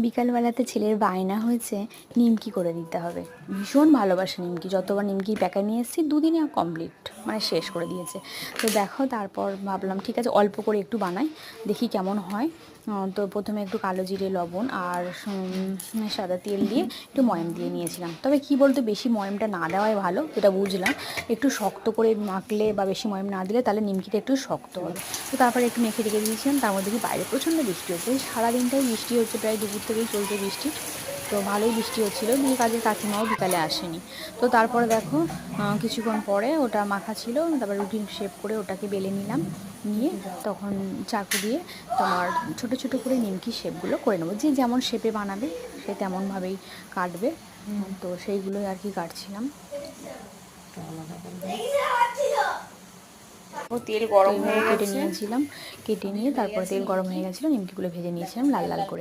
বিকালবেলাতে ছেলের বায়না হয়েছে নিমকি করে দিতে হবে। ভীষণ ভালোবাসে নিমকি, যতবার নিমকির প্যাকেট নিয়ে এসেছি দুদিনে কমপ্লিট, মানে শেষ করে দিয়েছে। তো দেখো, তারপর ভাবলাম ঠিক আছে অল্প করে একটু বানাই, দেখি কেমন হয়। তো প্রথমে একটু কালো জিরে, লবণ আর সাদা তেল দিয়ে একটু ময়াম দিয়ে নিয়েছিলাম। তবে কি বলতো, বেশি ময়ামটা না দেওয়াই ভালো, যেটা বুঝলাম। একটু শক্ত করে মাখলে বা বেশি ময়াম না দিলে তাহলে নিমকিটা একটু শক্ত হবে। তো তারপরে একটু মেখে রেখে দিয়েছিলাম। তার মধ্যে কি বাইরে প্রচণ্ড বৃষ্টি হচ্ছে, সারাদিনটাই বৃষ্টি হচ্ছে, প্রায় দুপুর থেকেই চলছে বৃষ্টি। তো ভালোই বৃষ্টি হচ্ছিলো, দিয়ে কাজের কাকিমাও বিকালে আসেনি। তো তারপরে দেখো, কিছুক্ষণ পরে ওটা মাখা ছিল, তারপর রুটিন শেপ করে ওটাকে বেলে নিলাম। নিয়ে তখন চাকু দিয়ে তোমার ছোট ছোট করে নিমকি শেপগুলো করে নেবো। যে যেমন শেপে বানাবে সে তেমনভাবেই কাটবে। তো সেইগুলোই আর কি কাটছিলাম। তেল গরম এইভাবে হয়ে কেটে গেছে। নিয়েছিলাম, কেটে নিয়ে তারপরে তেল গরম হয়ে গেছিলো, নিমকিগুলো ভেজে নিয়েছিলাম লাল লাল করে।